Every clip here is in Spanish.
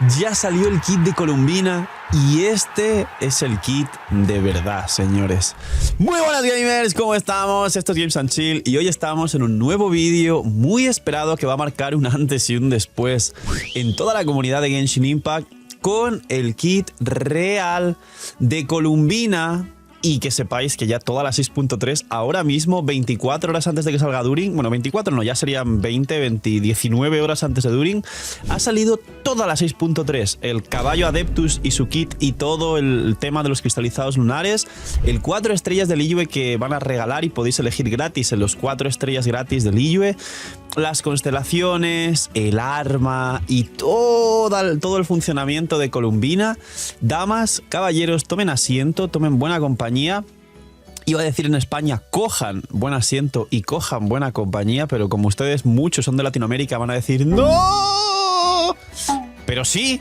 Ya salió el kit de Columbina y este es el kit de verdad, señores. Muy buenas gamers, ¿cómo estamos? Esto es Games and Chill y hoy estamos en un nuevo vídeo muy esperado que va a marcar un antes y un después en toda la comunidad de Genshin Impact con el kit real de Columbina. Y que sepáis que ya toda la 6.3, ahora mismo, 24 horas antes de que salga During, bueno, 24 no, ya serían 19 horas antes de During, ha salido toda la 6.3, el caballo Adeptus y su kit y todo el tema de los cristalizados lunares, el 4 estrellas de Liyue que van a regalar y podéis elegir gratis en los 4 estrellas gratis de Liyue, las constelaciones, el arma y todo el funcionamiento de Columbina. Damas, caballeros, tomen asiento, tomen buena compañía. Iba a decir en España, cojan buen asiento y cojan buena compañía, pero como ustedes muchos son de Latinoamérica van a decir ¡no! Pero sí.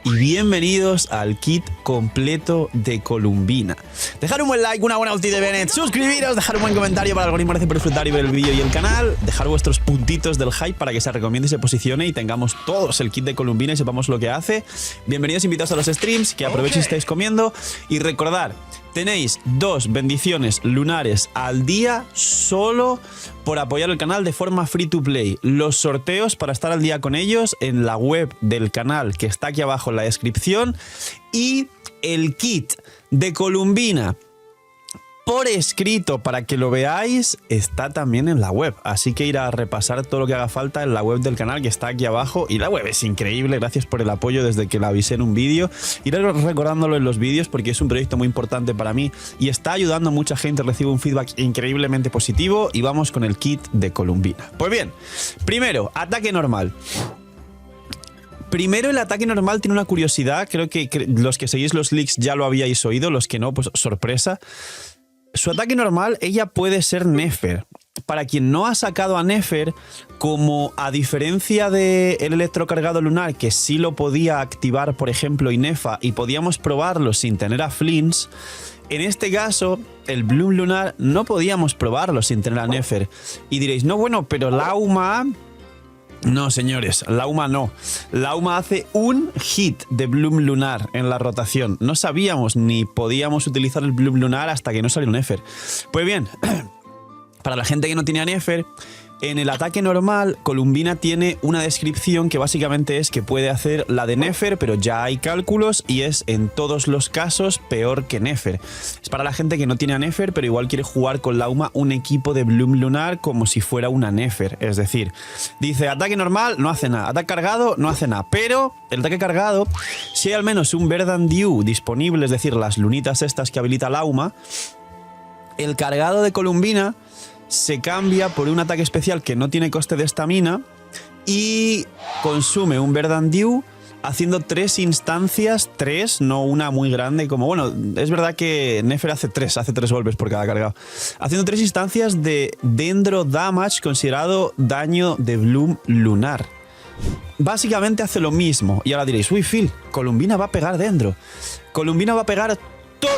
Y bienvenidos al kit completo de Columbina. Dejar un buen like, una buena ulti de Bennett, suscribiros, dejar un buen comentario para el algoritmo por disfrutar y ver el vídeo y el canal, dejar vuestros puntitos del hype para que se recomiende y se posicione y tengamos todos el kit de Columbina y sepamos lo que hace. Bienvenidos invitados a los streams, que aprovechen si estáis comiendo y recordad, tenéis 2 bendiciones lunares al día solo por apoyar el canal de forma free to play. Los sorteos para estar al día con ellos en la web del canal que está aquí abajo en la descripción y el kit de Columbina por escrito para que lo veáis está también en la web, así que ir a repasar todo lo que haga falta en la web del canal que está aquí abajo y la web es increíble, gracias por el apoyo desde que la avisé en un vídeo, iré recordándolo en los vídeos porque es un proyecto muy importante para mí y está ayudando a mucha gente, recibo un feedback increíblemente positivo y vamos con el kit de Columbina. Pues bien, primero, ataque normal. Primero, el ataque normal tiene una curiosidad, creo que los que seguís los leaks ya lo habíais oído, los que no, pues sorpresa. Su ataque normal, ella puede ser Nefer. Para quien no ha sacado a Nefer, como a diferencia del electrocargado lunar, que sí lo podía activar, por ejemplo, Inefa, y podíamos probarlo sin tener a Flins, en este caso, el Bloom lunar no podíamos probarlo sin tener a Nefer. Y diréis, no, bueno, pero Lauma... No, señores, Lauma no. Lauma hace un hit de Bloom lunar en la rotación. No sabíamos ni podíamos utilizar el Bloom lunar hasta que no salió Nefer. Pues bien, para la gente que no tenía Nefer, en el ataque normal, Columbina tiene una descripción que básicamente es que puede hacer la de Nefer, pero ya hay cálculos y es en todos los casos peor que Nefer. Es para la gente que no tiene a Nefer, pero igual quiere jugar con Lauma un equipo de Bloom lunar como si fuera una Nefer. Es decir, dice ataque normal, no hace nada. Ataque cargado, no hace nada. Pero el ataque cargado, si hay al menos un Verdant Dew disponible, es decir, las lunitas estas que habilita Lauma, el cargado de Columbina se cambia por un ataque especial que no tiene coste de estamina y consume un Verdant Dew haciendo 3 instancias, 3, no una muy grande, como bueno, es verdad que Nefer hace 3 golpes por cada cargado, haciendo 3 instancias de Dendro Damage considerado daño de Bloom lunar. Básicamente hace lo mismo y ahora diréis, uy Phil, Columbina va a pegar Dendro, Columbina va a pegar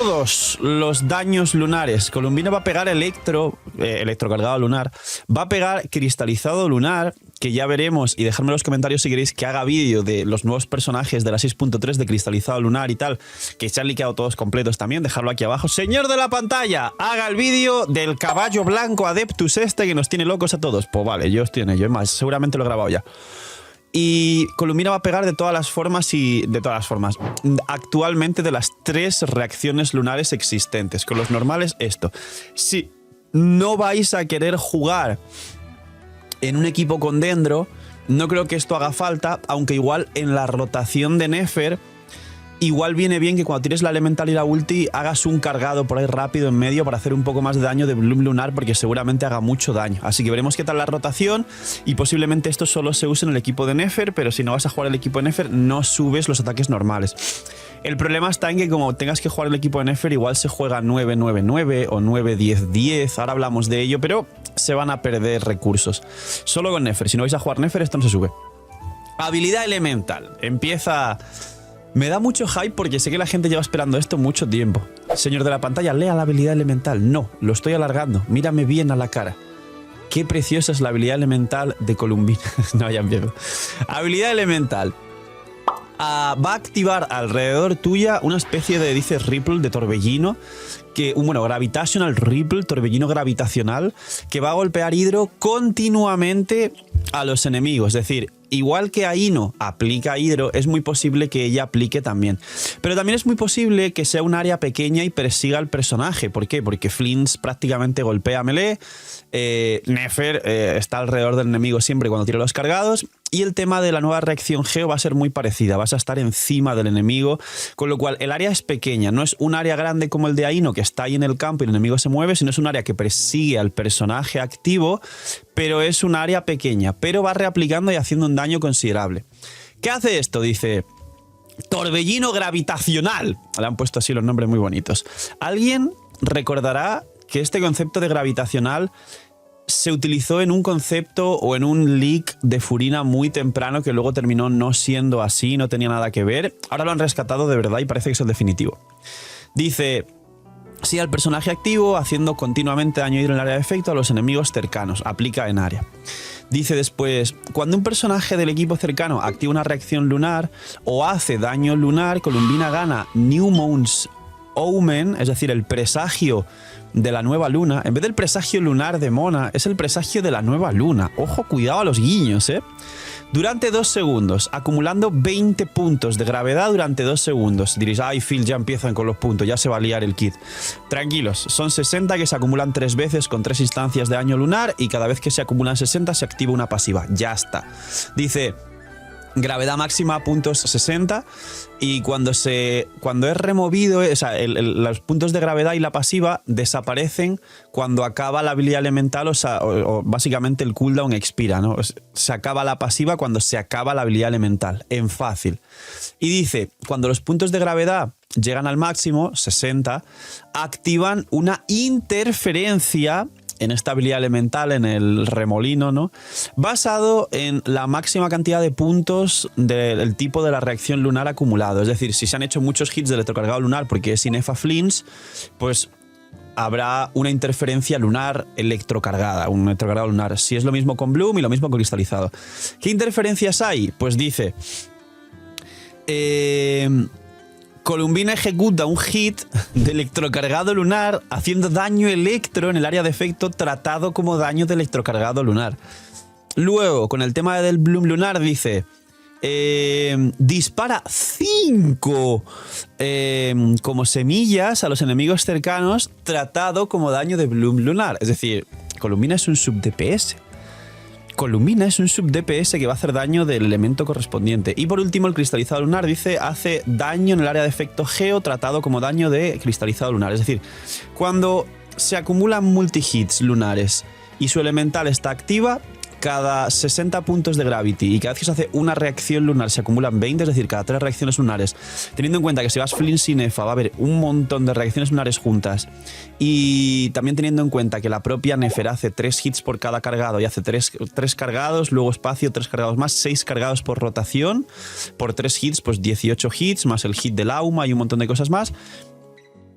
todos los daños lunares. Columbina va a pegar electrocargado lunar, va a pegar cristalizado lunar, que ya veremos, y dejadme en los comentarios si queréis que haga vídeo de los nuevos personajes de la 6.3 de cristalizado lunar y tal, que se han liqueado todos completos también, dejadlo aquí abajo. Señor de la pantalla, haga el vídeo del caballo blanco Adeptus este que nos tiene locos a todos. Pues vale, yo estoy en ello, es más, seguramente lo he grabado ya. Y Columbina va a pegar de todas las formas y de todas las formas. Actualmente de las 3 reacciones lunares existentes. Con los normales esto. Si no vais a querer jugar en un equipo con Dendro, no creo que esto haga falta, aunque igual en la rotación de Nefer, igual viene bien que cuando tires la elemental y la ulti hagas un cargado por ahí rápido en medio para hacer un poco más de daño de Bloom lunar porque seguramente haga mucho daño. Así que veremos qué tal la rotación y posiblemente esto solo se use en el equipo de Nefer, pero si no vas a jugar el equipo de Nefer no subes los ataques normales. El problema está en que como tengas que jugar el equipo de Nefer igual se juega 9-9-9 o 9-10-10, ahora hablamos de ello, pero se van a perder recursos. Solo con Nefer, si no vais a jugar Nefer esto no se sube. Habilidad elemental, empieza... Me da mucho hype porque sé que la gente lleva esperando esto mucho tiempo. Señor de la pantalla, lea la habilidad elemental. No, lo estoy alargando. Mírame bien a la cara. Qué preciosa es la habilidad elemental de Columbina. No, ya empiezo. Habilidad elemental. va a activar alrededor tuya una especie de, dice, ripple de torbellino, gravitational ripple, torbellino gravitacional, que va a golpear Hydro continuamente a los enemigos. Es decir, igual que Aino aplica a Hydro, es muy posible que ella aplique también. Pero también es muy posible que sea un área pequeña y persiga al personaje. ¿Por qué? Porque Flinch prácticamente golpea melee, Nefer está alrededor del enemigo siempre cuando tira los cargados, y el tema de la nueva reacción Geo va a ser muy parecida, vas a estar encima del enemigo, con lo cual el área es pequeña, no es un área grande como el de Aino, que está ahí en el campo y el enemigo se mueve, sino es un área que persigue al personaje activo, pero es un área pequeña, pero va reaplicando y haciendo un daño considerable. ¿Qué hace esto? Dice, torbellino gravitacional. Le han puesto así los nombres muy bonitos. Alguien recordará que este concepto de gravitacional se utilizó en un concepto o en un leak de Furina muy temprano que luego terminó no siendo así, no tenía nada que ver. Ahora lo han rescatado de verdad y parece que es el definitivo. Dice, sí, al personaje activo haciendo continuamente daño hidro en el área de efecto a los enemigos cercanos. Aplica en área. Dice después, cuando un personaje del equipo cercano activa una reacción lunar o hace daño lunar, Columbina gana New Moon's Omen, es decir, el presagio de la nueva luna. En vez del presagio lunar de Mona, es el presagio de la nueva luna. Ojo, cuidado a los guiños, ¿eh? Durante 2 segundos, acumulando 20 puntos de gravedad durante 2 segundos. Diréis, ay, Phil, ya empiezan con los puntos, ya se va a liar el kit. Tranquilos, son 60 que se acumulan 3 veces con 3 instancias de daño lunar y cada vez que se acumulan 60 se activa una pasiva. Ya está. Dice, gravedad máxima puntos 60 y cuando es removido, o sea, los puntos de gravedad y la pasiva desaparecen cuando acaba la habilidad elemental, o básicamente el cooldown expira, ¿no? Se acaba la pasiva cuando se acaba la habilidad elemental, en fácil. Y dice, cuando los puntos de gravedad llegan al máximo, 60, activan una interferencia en esta habilidad elemental, en el remolino, ¿no? Basado en la máxima cantidad de puntos del tipo de la reacción lunar acumulado. Es decir, si se han hecho muchos hits de electrocargado lunar porque es Inefa Flinch, pues habrá una interferencia lunar electrocargada, un electrocargado lunar. Si es lo mismo con Bloom y lo mismo con cristalizado. ¿Qué interferencias hay? Pues dice, Columbina ejecuta un hit de electrocargado lunar haciendo daño electro en el área de efecto tratado como daño de electrocargado lunar. Luego, con el tema del Bloom lunar, dice, dispara 5 como semillas a los enemigos cercanos tratado como daño de Bloom lunar. Es decir, Columbina es un sub-DPS. Columbina es un sub-DPS que va a hacer daño del elemento correspondiente. Y por último, el cristalizado lunar, dice, hace daño en el área de efecto Geo tratado como daño de cristalizado lunar. Es decir, cuando se acumulan multi-hits lunares y su elemental está activa, cada 60 puntos de gravity y cada vez que se hace una reacción lunar se acumulan 20, es decir, cada 3 reacciones lunares. Teniendo en cuenta que si vas Flinch y Nefa va a haber un montón de reacciones lunares juntas, y también teniendo en cuenta que la propia Nefer hace 3 hits por cada cargado y hace 3 cargados, luego espacio, 3 cargados más, 6 cargados por rotación, por 3 hits, pues 18 hits, más el hit del Auma y un montón de cosas más.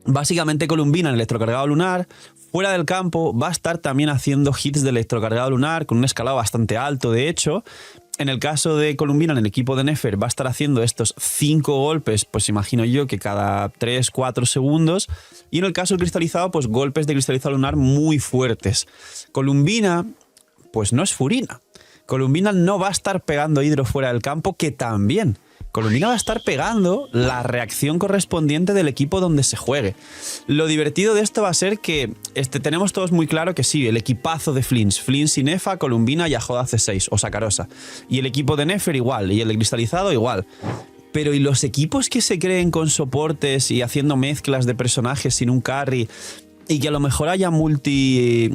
Básicamente Columbina en electrocargado lunar, fuera del campo, va a estar también haciendo hits de electrocargado lunar con un escalado bastante alto. De hecho, en el caso de Columbina, en el equipo de Nefer, va a estar haciendo estos 5 golpes, pues imagino yo que cada 3-4 segundos. Y en el caso del cristalizado, pues golpes de cristalizado lunar muy fuertes. Columbina, pues no es Furina. Columbina no va a estar pegando hidro fuera del campo, que también. Columbina va a estar pegando la reacción correspondiente del equipo donde se juegue. Lo divertido de esto va a ser que tenemos todos muy claro que sí, el equipazo de Flinch, y Nefa, Columbina y Ajoda C6 o Sakarosa. Y el equipo de Nefer igual, y el de cristalizado igual. Pero ¿y los equipos que se creen con soportes y haciendo mezclas de personajes sin un carry y que a lo mejor haya multi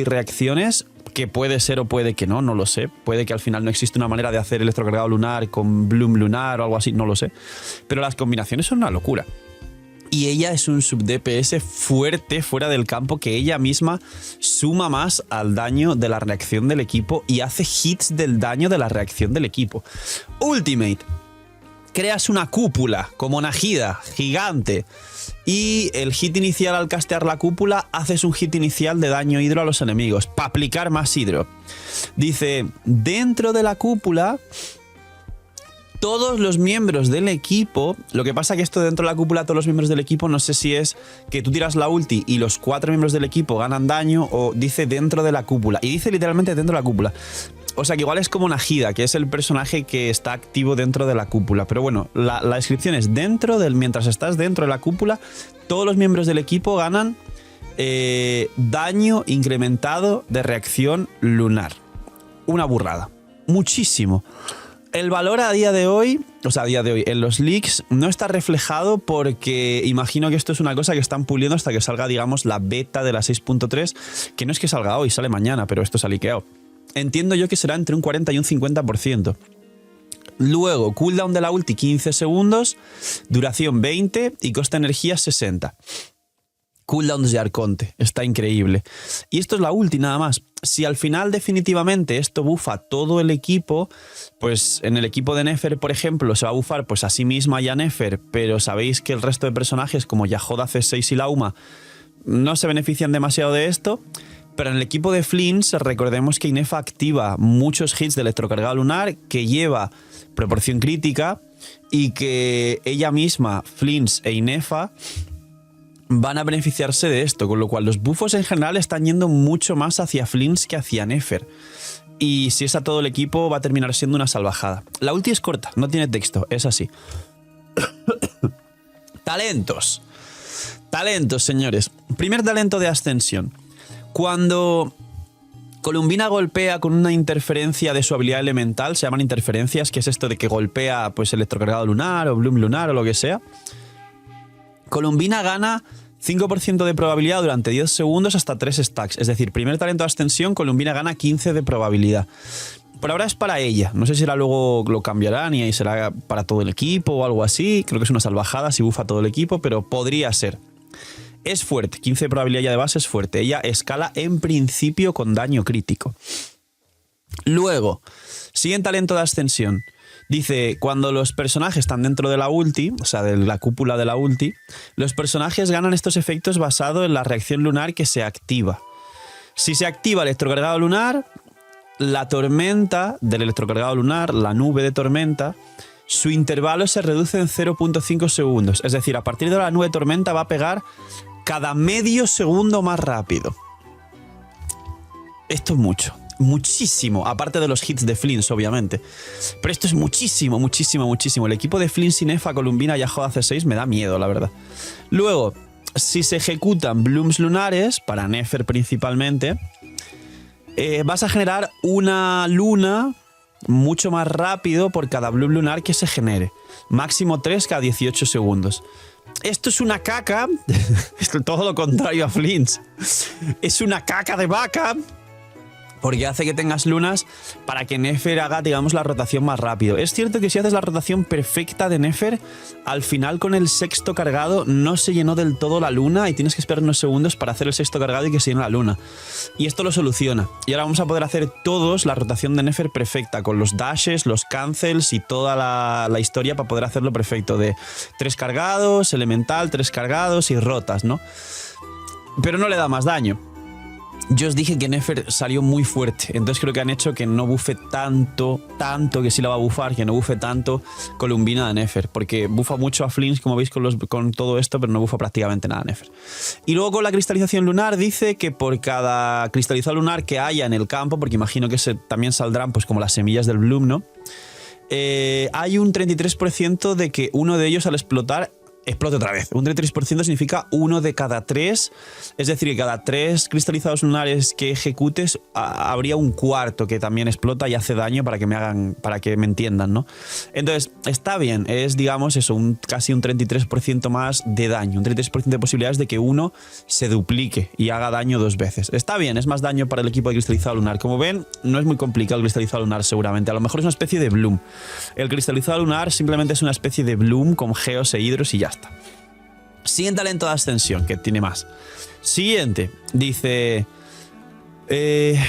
reacciones? Que puede ser o puede que no, no lo sé. Puede que al final no existe una manera de hacer electrocargado lunar con Bloom lunar o algo así, no lo sé. Pero las combinaciones son una locura. Y ella es un sub-DPS fuerte fuera del campo, que ella misma suma más al daño de la reacción del equipo y hace hits del daño de la reacción del equipo. Ultimate. Creas una cúpula como Najida, gigante. Y el hit inicial al castear la cúpula, haces un hit inicial de daño hidro a los enemigos, para aplicar más hidro. Dice, dentro de la cúpula todos los miembros del equipo, lo que pasa que esto dentro de la cúpula, todos los miembros del equipo, no sé si es que tú tiras la ulti y los 4 miembros del equipo ganan daño o dice dentro de la cúpula. Y dice literalmente dentro de la cúpula. O sea que igual es como Nahida, que es el personaje que está activo dentro de la cúpula. Pero bueno, la descripción es mientras estás dentro de la cúpula, todos los miembros del equipo ganan daño incrementado de reacción lunar. Una burrada. Muchísimo. El valor a día de hoy, en los leaks, no está reflejado porque imagino que esto es una cosa que están puliendo hasta que salga, digamos, la beta de la 6.3, que no es que salga hoy, sale mañana, pero esto se ha liqueado. Entiendo yo que será entre un 40 y un 50%. Luego, cooldown de la ulti 15 segundos, duración 20 y coste de energía 60. Cooldowns de Arconte, está increíble. Y esto es la ulti nada más. Si al final definitivamente esto bufa todo el equipo, pues en el equipo de Nefer, por ejemplo, se va a bufar pues a sí misma y a Nefer, pero sabéis que el resto de personajes como Yahoda, C6 y Lauma no se benefician demasiado de esto. Pero en el equipo de Flints, recordemos que Inefa activa muchos hits de electrocargado lunar, que lleva proporción crítica y que ella misma, Flints e Inefa, van a beneficiarse de esto, con lo cual los buffos en general están yendo mucho más hacia Flints que hacia Nefer. Y si es a todo el equipo, va a terminar siendo una salvajada. La ulti es corta, no tiene texto, es así. Talentos. Talentos, señores. Primer talento de ascensión. Cuando Columbina golpea con una interferencia de su habilidad elemental, se llaman interferencias, que es esto de que golpea pues electrocargado lunar o bloom lunar o lo que sea. Columbina gana 5% de probabilidad durante 10 segundos hasta 3 stacks. Es decir, primer talento de ascensión, Columbina gana 15 de probabilidad. Por ahora es para ella. No sé si luego lo cambiarán y ahí será para todo el equipo o algo así. Creo que es una salvajada si bufa todo el equipo, pero podría ser. Es fuerte, 15 de probabilidad ya de base es fuerte. Ella escala en principio con daño crítico. Luego, siguiente talento de ascensión. Dice, cuando los personajes están dentro de la ulti, o sea, de la cúpula de la ulti, los personajes ganan estos efectos basados en la reacción lunar que se activa. Si se activa el electrocargado lunar, la tormenta del electrocargado lunar, la nube de tormenta, su intervalo se reduce en 0.5 segundos. Es decir, a partir de la nube de tormenta va a pegar cada medio segundo más rápido. Esto es mucho. Muchísimo, aparte de los hits de Flints, obviamente. Pero esto es muchísimo, muchísimo, muchísimo. El equipo de Flints, Inefa, Columbina y Yahoda C6 me da miedo, la verdad. Luego, si se ejecutan blooms lunares, para Nefer principalmente, vas a generar una luna mucho más rápido por cada bloom lunar que se genere. Máximo 3 cada 18 segundos. Esto es una caca, es todo lo contrario a Flints. Es una caca de vaca, porque hace que tengas lunas para que Nefer haga, digamos, la rotación más rápido. Es cierto que si haces la rotación perfecta de Nefer, al final con el sexto cargado no se llenó del todo la luna y tienes que esperar unos segundos para hacer el sexto cargado y que se llene la luna. Y esto lo soluciona. Y ahora vamos a poder hacer todos la rotación de Nefer perfecta, con los dashes, los cancels y toda la historia para poder hacerlo perfecto. De 3 cargados, elemental, 3 cargados y rotas, ¿no? Pero no le da más daño. Yo os dije que Nefer salió muy fuerte, entonces creo que han hecho que no bufe tanto que sí la va a bufar, que no bufe tanto Columbina de Nefer, porque bufa mucho a Flints, como veis con todo esto, pero no bufa prácticamente nada a Nefer. Y luego con la cristalización lunar dice que por cada cristalizado lunar que haya en el campo, porque imagino que también saldrán pues como las semillas del Bloom, ¿no? Hay un 33% de que uno de ellos al explotar explote otra vez. Un 33% significa 1 de cada 3, es decir, que cada 3 cristalizados lunares que ejecutes habría un cuarto que también explota y hace daño, para que me entiendan, ¿no? Entonces, está bien, es, digamos, eso, casi un 33% más de daño, un 33% de posibilidades de que uno se duplique y haga daño 2 veces. Está bien, es más daño para el equipo de cristalizado lunar. Como ven, no es muy complicado el cristalizado lunar seguramente, a lo mejor es una especie de Bloom. El cristalizado lunar simplemente es una especie de Bloom con geos e hidros y ya está. Siguiente talento de ascensión, que tiene más. Siguiente, dice...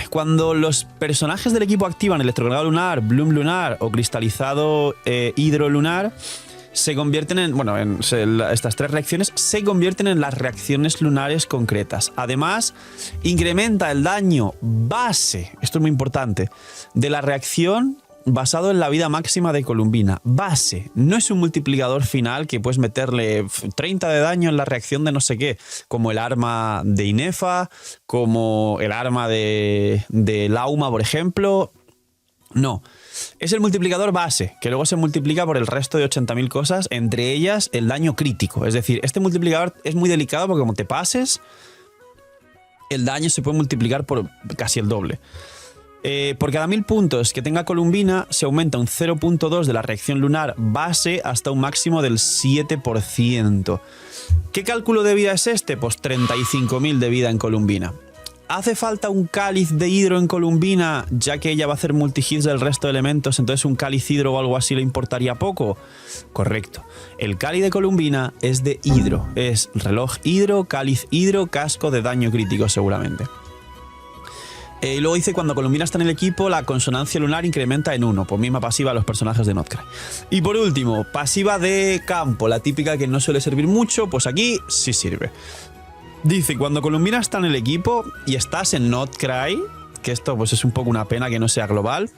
cuando los personajes del equipo activan electrocargado lunar, bloom lunar o cristalizado hidrolunar, se convierten en... Bueno, estas 3 reacciones se convierten en las reacciones lunares concretas. Además, incrementa el daño base, esto es muy importante, de la reacción basado en la vida máxima de Columbina. Base, no es un multiplicador final que puedes meterle 30 de daño en la reacción de no sé qué, como el arma de Inefa, como el arma de Lauma, por ejemplo. No, es el multiplicador base, que luego se multiplica por el resto de 80.000 cosas, entre ellas el daño crítico. Es decir, este multiplicador es muy delicado porque como te pases, el daño se puede multiplicar por casi el doble. Por cada 1000 puntos que tenga Columbina, se aumenta un 0.2 de la reacción lunar base hasta un máximo del 7%. ¿Qué cálculo de vida es este? Pues 35.000 de vida en Columbina. ¿Hace falta un cáliz de hidro en Columbina, ya que ella va a hacer multihits del resto de elementos, entonces un cáliz hidro o algo así le importaría poco? Correcto. El cáliz de Columbina es de hidro. Es reloj hidro, cáliz hidro, casco de daño crítico seguramente. Y luego dice, cuando Columbina está en el equipo, la consonancia lunar incrementa en 1. Pues misma pasiva a los personajes de Notcry. Y por último, pasiva de campo, la típica que no suele servir mucho, pues aquí sí sirve. Dice, cuando Columbina está en el equipo y estás en Notcry, que esto pues es un poco una pena que no sea global,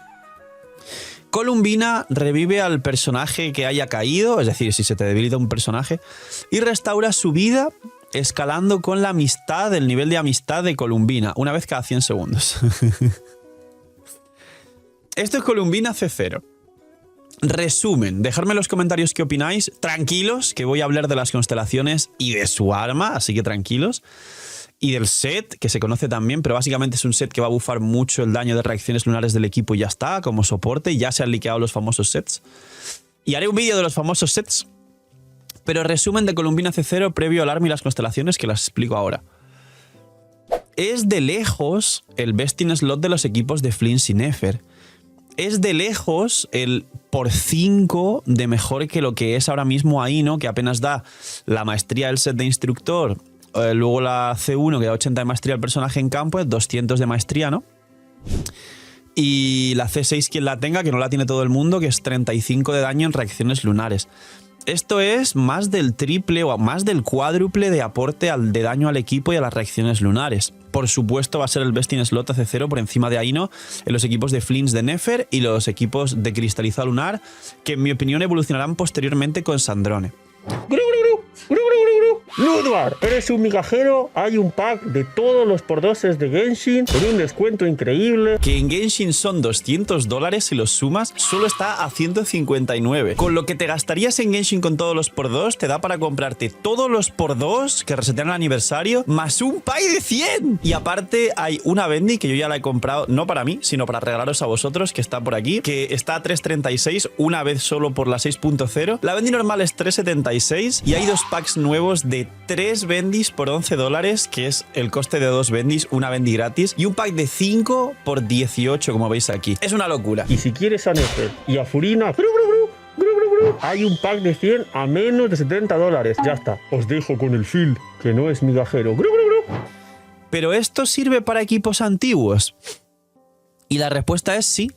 Columbina revive al personaje que haya caído, es decir, si se te debilita un personaje, y restaura su vida escalando con la amistad, el nivel de amistad de Columbina, una vez cada 100 segundos. Esto es Columbina C0. Resumen, dejadme en los comentarios qué opináis. Tranquilos, que voy a hablar de las constelaciones y de su arma, así que tranquilos. Y del set, que se conoce también, pero básicamente es un set que va a bufar mucho el daño de reacciones lunares del equipo y ya está, como soporte. Ya se han liqueado los famosos sets. Y haré un vídeo de los famosos sets. Pero resumen de Columbina C0 previo al arma y las constelaciones, que las explico ahora. Es de lejos el best in slot de los equipos de Flints y Nefer. Es de lejos el por 5 de mejor que lo que es ahora mismo Aino, que apenas da la maestría del set de instructor, luego la C1 que da 80 de maestría al personaje en campo, es 200 de maestría, ¿no? Y la C6 quien la tenga, que no la tiene todo el mundo, que es 35 de daño en reacciones lunares. Esto es más del triple o más del cuádruple de aporte de daño al equipo y a las reacciones lunares. Por supuesto va a ser el best in slot AC0 por encima de Aino en los equipos de Flints de Nefer y los equipos de Cristalizado Lunar, que en mi opinión evolucionarán posteriormente con Sandrone. Ludvar, eres un migajero, hay un pack de todos los pordoses de Genshin con un descuento increíble. Que en Genshin son $200 si los sumas, solo está a 159. Con lo que te gastarías en Genshin con todos los por 2, te da para comprarte todos los por 2 que resetean el aniversario, más un pack de 100. Y aparte hay una Bendy que yo ya la he comprado, no para mí, sino para regalaros a vosotros, que está por aquí, que está a 3.36, una vez solo por la 6.0. La Bendy normal es 3.76 y hay dos packs nuevos de 3 bendis por $11, que es el coste de 2 bendis, una bendi gratis, y un pack de 5 por 18, como veis aquí. Es una locura. Y si quieres a Nefer y a Furina, hay un pack de 100 a menos de $70. Ya está. Os dejo con el Phil, que no es migajero. ¿Pero esto sirve para equipos antiguos? Y la respuesta es sí.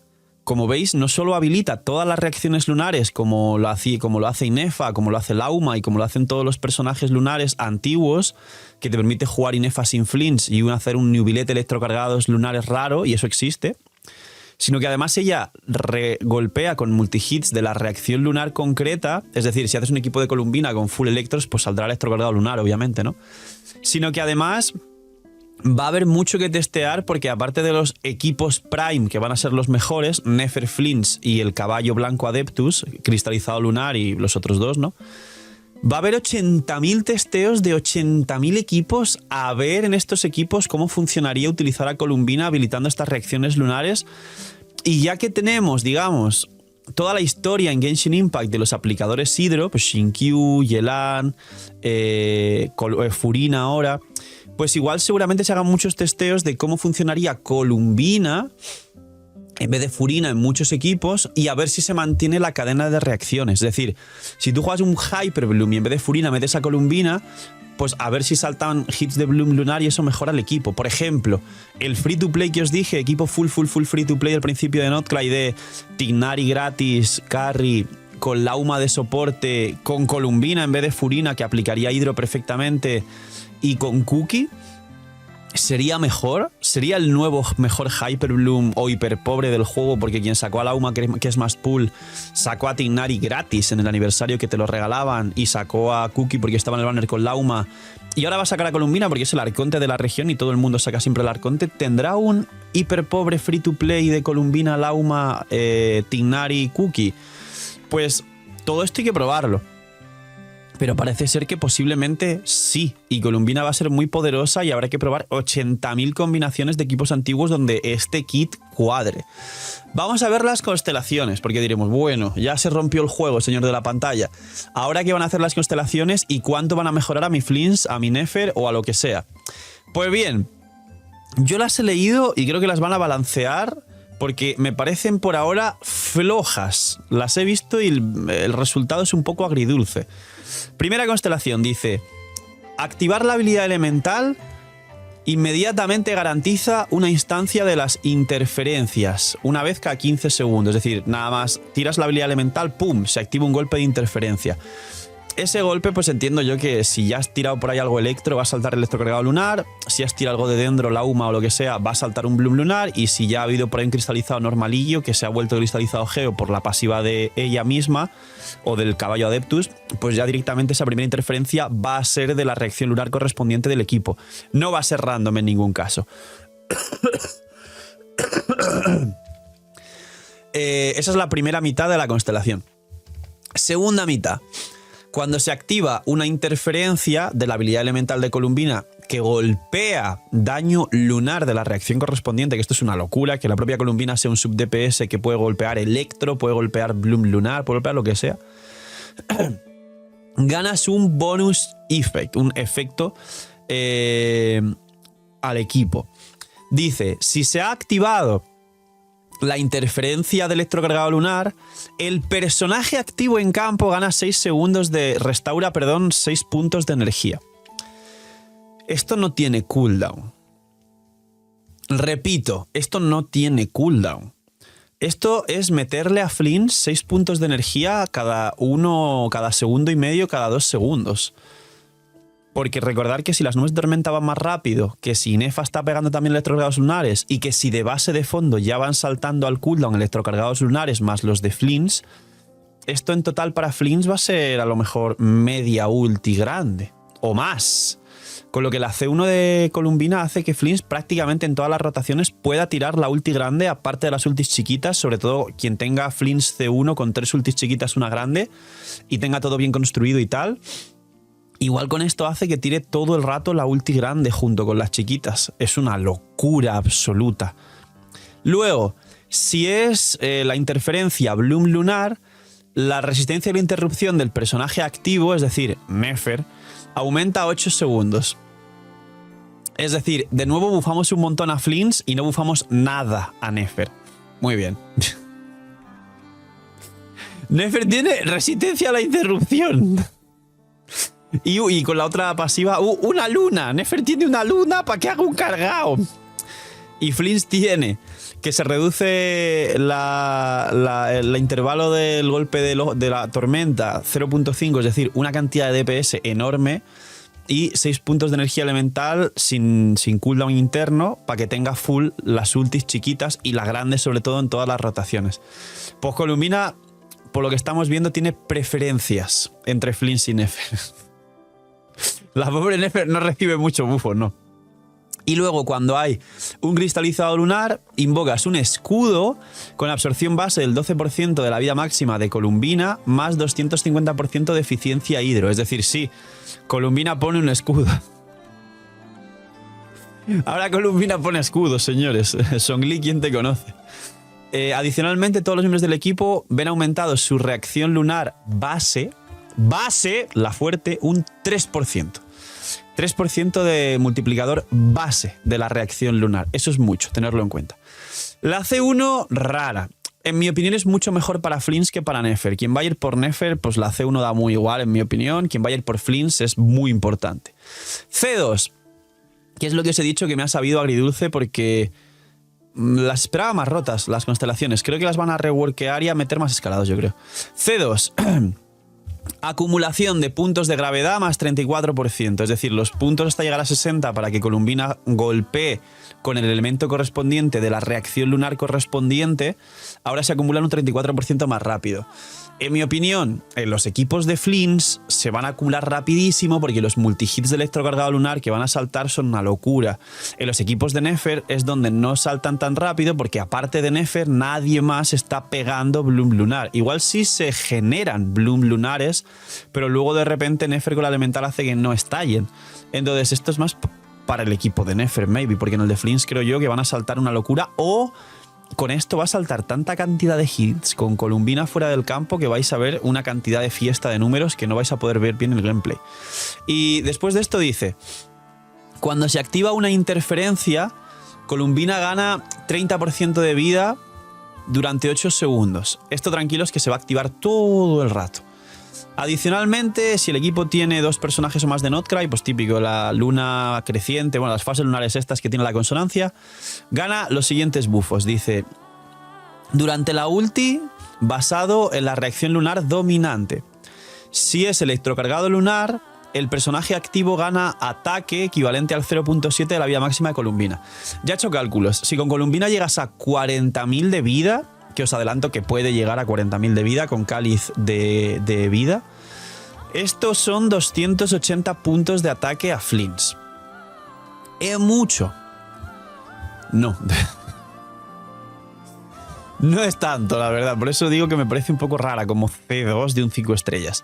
Como veis, no solo habilita todas las reacciones lunares como lo hace Inefa, como lo hace Lauma y como lo hacen todos los personajes lunares antiguos, que te permite jugar Inefa sin flinch y hacer un nubilete electrocargados lunares raro, y eso existe, sino que además ella golpea con multihits de la reacción lunar concreta, es decir, si haces un equipo de Columbina con full electros, pues saldrá electrocargado lunar, obviamente, ¿no? Sino que además va a haber mucho que testear porque aparte de los equipos Prime, que van a ser los mejores, Nefer Flints y el caballo blanco Adeptus, cristalizado lunar y los otros dos, ¿no? Va a haber 80.000 testeos de 80.000 equipos a ver en estos equipos cómo funcionaría utilizar a Columbina habilitando estas reacciones lunares. Y ya que tenemos, digamos, toda la historia en Genshin Impact de los aplicadores hidro, pues Shinkyu, Yelan, Furina ahora, pues igual seguramente se hagan muchos testeos de cómo funcionaría Columbina en vez de Furina en muchos equipos y a ver si se mantiene la cadena de reacciones. Es decir, si tú juegas un Hyper Bloom y en vez de Furina metes a Columbina, pues a ver si saltan hits de Bloom lunar y eso mejora el equipo. Por ejemplo, el free to play que os dije, equipo full free to play al principio de Notcry de Tignari gratis, carry, con Lauma de soporte, con Columbina en vez de Furina, que aplicaría hidro perfectamente, y con Cookie, ¿Sería mejor? ¿Sería el nuevo mejor Hyperbloom o hiperpobre del juego? Porque quien sacó a Lauma, que es más pool, sacó a Tignari gratis en el aniversario que te lo regalaban, y sacó a Cookie porque estaba en el banner con Lauma, y ahora va a sacar a Columbina porque es el arconte de la región y todo el mundo saca siempre el arconte. ¿Tendrá un hiperpobre free to play de Columbina, Lauma, Tignari y Cookie? Pues todo esto hay que probarlo. Pero parece ser que posiblemente sí. Y Columbina va a ser muy poderosa y habrá que probar 80.000 combinaciones de equipos antiguos donde este kit cuadre. Vamos a ver las constelaciones, porque diremos, bueno, ya se rompió el juego, señor de la pantalla. ¿Ahora qué van a hacer las constelaciones y cuánto van a mejorar a mi Flints, a mi Nefer o a lo que sea? Pues bien, yo las he leído y creo que las van a balancear porque me parecen por ahora flojas. Las he visto y el resultado es un poco agridulce. Primera constelación dice: activar la habilidad elemental inmediatamente garantiza una instancia de las interferencias una vez cada 15 segundos. Es decir, nada más tiras la habilidad elemental, ¡pum!, se activa un golpe de interferencia. Ese golpe, pues entiendo yo que si ya has tirado por ahí algo electro, va a saltar electrocargado lunar. Si has tirado algo de dendro, Lauma o lo que sea, va a saltar un bloom lunar. Y si ya ha habido por ahí un cristalizado normalillo que se ha vuelto cristalizado geo por la pasiva de ella misma o del caballo Adeptus, pues ya directamente esa primera interferencia va a ser de la reacción lunar correspondiente del equipo. No va a ser random en ningún caso. Esa es la primera mitad de la constelación. Segunda mitad. Cuando se activa una interferencia de la habilidad elemental de Columbina que golpea daño lunar de la reacción correspondiente, que esto es una locura, que la propia Columbina sea un sub DPS que puede golpear electro, puede golpear bloom lunar, puede golpear lo que sea, ganas un bonus effect, un efecto al equipo. Dice, si se ha activado la interferencia de electrocargado lunar, el personaje activo en campo gana 6 segundos de... restaura, 6 puntos de energía. Esto no tiene cooldown. Repito, esto no tiene cooldown. Esto es meterle a Flynn 6 puntos de energía cada segundo y medio, cada 2 segundos. Porque recordar que si las nubes de tormenta van más rápido, que si Nefa está pegando también electrocargados lunares y que si de base de fondo ya van saltando al cooldown electrocargados lunares más los de Flins, esto en total para Flins va a ser a lo mejor media ulti grande o más. Con lo que la C1 de Columbina hace que Flins prácticamente en todas las rotaciones pueda tirar la ulti grande, aparte de las ultis chiquitas, sobre todo quien tenga Flins C1 con 3 ultis chiquitas, una grande, y tenga todo bien construido y tal. Igual con esto hace que tire todo el rato la ulti grande junto con las chiquitas. Es una locura absoluta. Luego, si es la interferencia Bloom Lunar, la resistencia a la interrupción del personaje activo, es decir, Nefer, aumenta a 8 segundos. Es decir, de nuevo bufamos un montón a Flins y no bufamos nada a Nefer. Muy bien. Nefer tiene resistencia a la interrupción. Y con la otra pasiva, una luna. Nefer tiene una luna para que haga un cargado. Y Flins tiene que se reduce el intervalo del golpe de la tormenta 0.5, es decir, una cantidad de DPS enorme, y 6 puntos de energía elemental sin cooldown interno para que tenga full las ultis chiquitas y las grandes sobre todo en todas las rotaciones. Pues Columbina, por lo que estamos viendo, tiene preferencias entre Flins y Nefer. La pobre Nefer no recibe mucho bufo, no. Y luego cuando hay un cristalizado lunar, invocas un escudo con absorción base del 12% de la vida máxima de Columbina más 250% de eficiencia hidro. Es decir, sí, Columbina pone un escudo. Ahora Columbina pone escudos, señores. Songli, ¿quién te conoce? Adicionalmente, todos los miembros del equipo ven aumentado su reacción lunar base, la fuerte, un 3%. 3% de multiplicador base de la reacción lunar. Eso es mucho, tenerlo en cuenta. La C1, rara. En mi opinión es mucho mejor para Flins que para Nefer. Quien va a ir por Nefer, pues la C1 da muy igual, en mi opinión. Quien va a ir por Flins es muy importante. C2, que es lo que os he dicho que me ha sabido agridulce porque las esperaba más rotas, las constelaciones. Creo que las van a reworkear y a meter más escalados, yo creo. C2... Acumulación de puntos de gravedad más 34%. Es decir, los puntos hasta llegar a 60 para que Columbina golpee con el elemento correspondiente de la reacción lunar correspondiente, ahora se acumulan un 34% más rápido. En mi opinión, en los equipos de Flints se van a acumular rapidísimo porque los multihits de electrocargado lunar que van a saltar son una locura. En los equipos de Nefer es donde no saltan tan rápido porque aparte de Nefer nadie más está pegando Bloom lunar. Igual sí se generan Bloom lunares, pero luego de repente Nefer con la elemental hace que no estallen. Entonces esto es más para el equipo de Nefer, maybe, porque en el de Flints creo yo que van a saltar una locura o... Con esto va a saltar tanta cantidad de hits con Columbina fuera del campo que vais a ver una cantidad de fiesta de números que no vais a poder ver bien en el gameplay. Y después de esto dice, cuando se activa una interferencia, Columbina gana 30% de vida durante 8 segundos. Esto tranquilos que se va a activar todo el rato. Adicionalmente, si el equipo tiene 2 personajes o más de Notcry, pues típico, la luna creciente, bueno, las fases lunares estas que tiene la consonancia, gana los siguientes buffos. Dice, durante la ulti, basado en la reacción lunar dominante. Si es electrocargado lunar, el personaje activo gana ataque equivalente al 0.7 de la vida máxima de Columbina. Ya he hecho cálculos. Si con Columbina llegas a 40.000 de vida... que os adelanto que puede llegar a 40.000 de vida con cáliz de vida. Estos son 280 puntos de ataque a Flints. ¿Es mucho? No. No es tanto, la verdad. Por eso digo que me parece un poco rara como C2 de un 5 estrellas.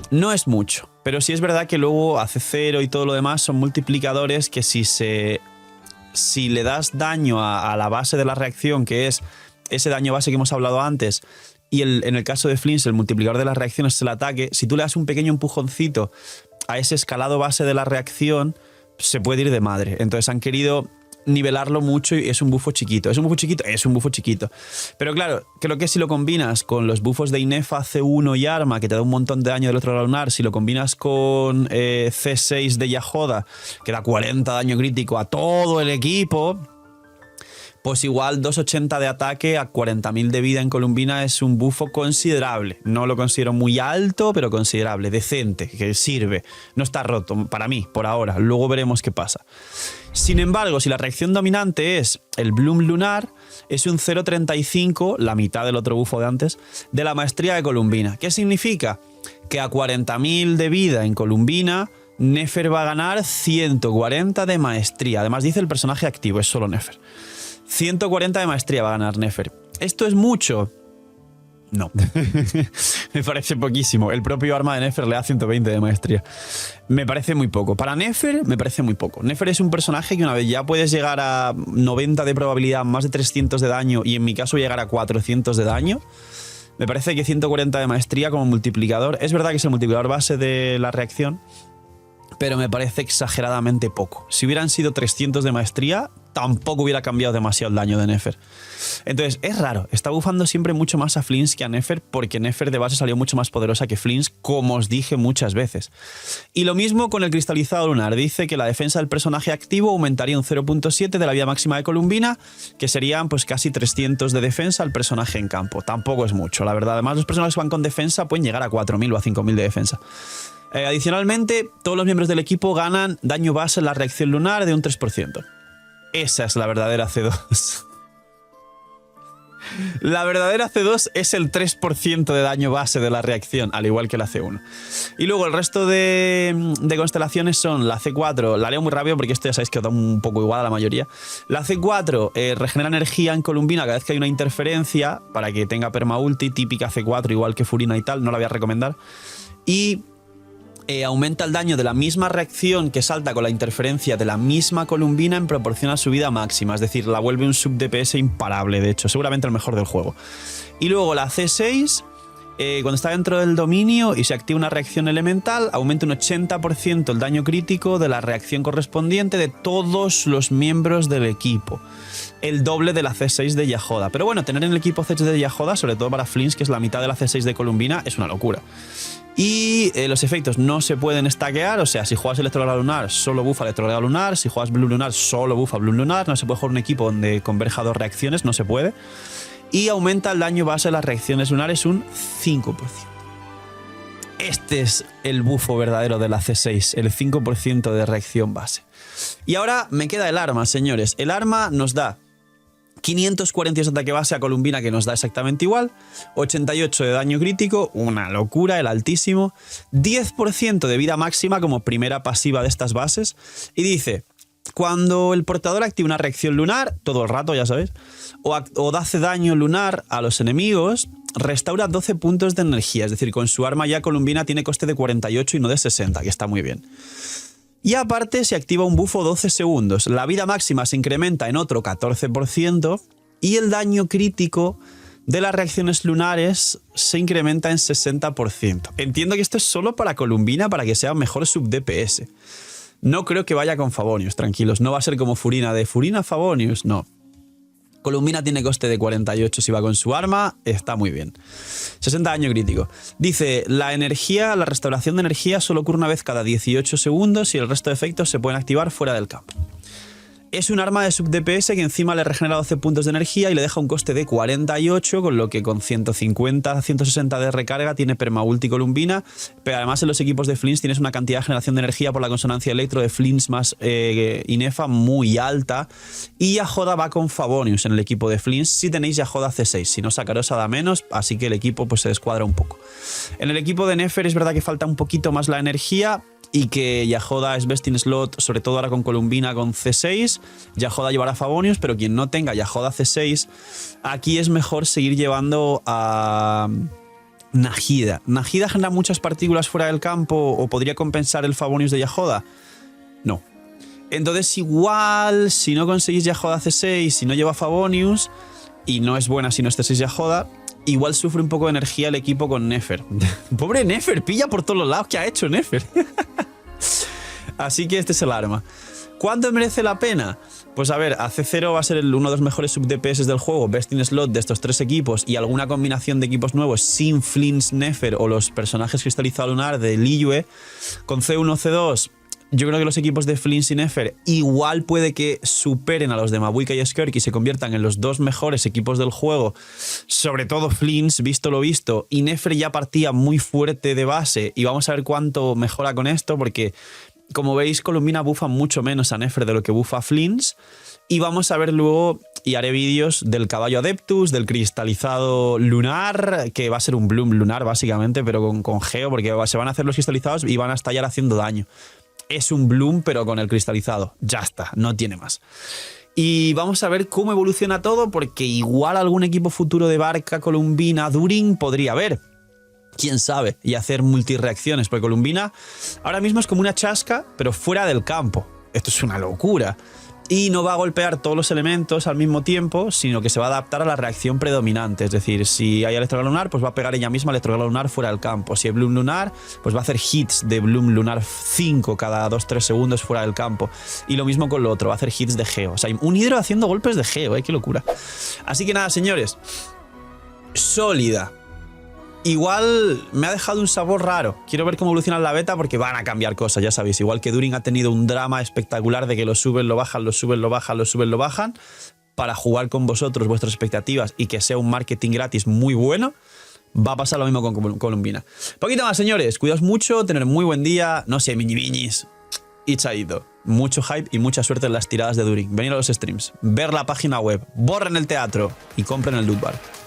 No es mucho, pero sí es verdad que luego a C0 y todo lo demás son multiplicadores que si le das daño a la base de la reacción, que es ese daño base que hemos hablado antes, y en el caso de Flints el multiplicador de las reacciones es el ataque, si tú le das un pequeño empujoncito a ese escalado base de la reacción, se puede ir de madre. Entonces han querido nivelarlo mucho y es un bufo chiquito. ¿Es un bufo chiquito? Es un bufo chiquito. Pero claro, creo que si lo combinas con los bufos de Inefa, C1 y Arma, que te da un montón de daño del otro lado lunar, si lo combinas con C6 de Yahoda, que da 40 daño crítico a todo el equipo... pues igual 280 de ataque a 40.000 de vida en Columbina es un bufo considerable. No lo considero muy alto, pero considerable, decente, que sirve. No está roto, para mí, por ahora. Luego veremos qué pasa. Sin embargo, si la reacción dominante es el Bloom lunar, es un 0.35, la mitad del otro bufo de antes, de la maestría de Columbina. ¿Qué significa? Que a 40.000 de vida en Columbina, Nefer va a ganar 140 de maestría. Además dice el personaje activo, es solo Nefer. 140 de maestría va a ganar Nefer. ¿Esto es mucho? No. Me parece poquísimo. El propio arma de Nefer le da 120 de maestría. Me parece muy poco. Para Nefer me parece muy poco. Nefer es un personaje que una vez ya puedes llegar a 90 de probabilidad, más de 300 de daño y en mi caso llegar a 400 de daño. Me parece que 140 de maestría como multiplicador. Es verdad que es el multiplicador base de la reacción, pero me parece exageradamente poco. Si hubieran sido 300 de maestría, tampoco hubiera cambiado demasiado el daño de Nefer. Entonces, es raro. Está bufando siempre mucho más a Flints que a Nefer, porque Nefer de base salió mucho más poderosa que Flints, como os dije muchas veces. Y lo mismo con el cristalizado lunar. Dice que la defensa del personaje activo aumentaría un 0.7 de la vida máxima de Columbina, que serían pues casi 300 de defensa al personaje en campo. Tampoco es mucho, la verdad. Además, los personajes que van con defensa pueden llegar a 4.000 o a 5.000 de defensa. Adicionalmente, todos los miembros del equipo ganan daño base en la reacción lunar de un 3%. Esa es la verdadera C2. La verdadera C2 es el 3% de daño base de la reacción, al igual que la C1. Y luego el resto de constelaciones son la C4, la leo muy rápido porque esto ya sabéis que os da un poco igual a la mayoría. La C4 regenera energía en Columbina cada vez que hay una interferencia para que tenga permaulti, típica C4, igual que Furina y tal, no la voy a recomendar. Y aumenta el daño de la misma reacción que salta con la interferencia de la misma Columbina en proporción a su vida máxima. Es decir, la vuelve un sub-DPS imparable, de hecho. Seguramente el mejor del juego. Y luego la C6, cuando está dentro del dominio y se activa una reacción elemental, aumenta un 80% el daño crítico de la reacción correspondiente de todos los miembros del equipo. El doble de la C6 de Yahoda. Pero bueno, tener en el equipo C6 de Yahoda, sobre todo para Flints, que es la mitad de la C6 de Columbina, es una locura. Y los efectos no se pueden stackear, o sea, si juegas electrocargado lunar, solo bufa electrocargado lunar, si juegas Bloom lunar, solo bufa Bloom lunar, no se puede jugar un equipo donde converja dos reacciones, no se puede. Y aumenta el daño base de las reacciones lunares un 5%. Este es el bufo verdadero de la C6, el 5% de reacción base. Y ahora me queda el arma, señores. El arma nos da 542 de ataque base a Columbina, que nos da exactamente igual, 88 de daño crítico, una locura, el altísimo, 10% de vida máxima como primera pasiva de estas bases, y dice: cuando el portador activa una reacción lunar, todo el rato, ya sabéis, o hace daño lunar a los enemigos, restaura 12 puntos de energía. Es decir, con su arma ya Columbina tiene coste de 48 y no de 60, que está muy bien. Y aparte se activa un bufo 12 segundos. La vida máxima se incrementa en otro 14% y el daño crítico de las reacciones lunares se incrementa en 60%. Entiendo que esto es solo para Columbina, para que sea mejor sub DPS. No creo que vaya con Favonius, tranquilos. No va a ser como Furina, de Furina Favonius, no. Columbina tiene coste de 48 si va con su arma, está muy bien. 60 daño crítico. Dice, la restauración de energía solo ocurre una vez cada 18 segundos y el resto de efectos se pueden activar fuera del campo. Es un arma de sub DPS que encima le regenera 12 puntos de energía y le deja un coste de 48, con lo que con 150, 160 de recarga tiene permaulti Columbina, pero además en los equipos de Flints tienes una cantidad de generación de energía por la consonancia electro de Flints más Inefa muy alta, y Yahoda va con Favonius en el equipo de Flints si tenéis Yahoda C6, si no Sacarosa da menos, así que el equipo pues se descuadra un poco. En el equipo de Nefer es verdad que falta un poquito más la energía, y que Yahoda es best in slot, sobre todo ahora con Columbina con C6. Yahoda llevará Favonius, pero quien no tenga Yahoda C6, aquí es mejor seguir llevando a Nahida. ¿Nahida genera muchas partículas fuera del campo o podría compensar el Favonius de Yahoda? No. Entonces igual, si no conseguís Yahoda C6, si no lleva Favonius, y no es buena si no estéis Yahoda, igual sufre un poco de energía el equipo con Nefer. Pobre Nefer, pilla por todos los lados. ¿Qué ha hecho Nefer? Así que este es el arma. ¿Cuánto merece la pena? Pues a ver, AC0 va a ser uno de los mejores sub DPS del juego, best in slot de estos tres equipos, y alguna combinación de equipos nuevos sin Flints, Nefer o los personajes cristalizado lunar de Liyue. Con C1, C2... yo creo que los equipos de Flints y Nefer igual puede que superen a los de Mabuika y Skirk y se conviertan en los dos mejores equipos del juego. Sobre todo Flints, visto lo visto. Y Nefer ya partía muy fuerte de base. Y vamos a ver cuánto mejora con esto, porque como veis, Columbina bufa mucho menos a Nefer de lo que bufa a Flints. Y vamos a ver luego, y haré vídeos del caballo Adeptus, del cristalizado lunar, que va a ser un Bloom lunar básicamente, pero con Geo, porque se van a hacer los cristalizados y van a estallar haciendo daño. Es un Bloom, pero con el cristalizado. Ya está, no tiene más. Y vamos a ver cómo evoluciona todo, porque igual algún equipo futuro de Barca, Columbina, During podría haber. Quién sabe, y hacer multireacciones, porque Columbina ahora mismo es como una chasca, pero fuera del campo. Esto es una locura. Y no va a golpear todos los elementos al mismo tiempo, sino que se va a adaptar a la reacción predominante. Es decir, si hay electrogal lunar, pues va a pegar ella misma electrogal lunar fuera del campo. Si hay Bloom lunar, pues va a hacer hits de Bloom lunar 5 cada 2-3 segundos fuera del campo. Y lo mismo con lo otro, va a hacer hits de Geo. O sea, un hidro haciendo golpes de Geo, qué locura. Así que nada, señores. Sólida. Igual me ha dejado un sabor raro. Quiero ver cómo evoluciona la beta, porque van a cambiar cosas, ya sabéis. Igual que During ha tenido un drama espectacular de que lo suben, lo bajan, lo suben, lo bajan, lo suben, lo bajan, para jugar con vosotros vuestras expectativas y que sea un marketing gratis muy bueno. Va a pasar lo mismo con Columbina. Poquito más, señores. Cuidaos mucho, tener muy buen día. No sé, miñibiñis. Y chaito. Mucho hype y mucha suerte en las tiradas de During. Venir a los streams, ver la página web, borren el teatro y compren el loot bar.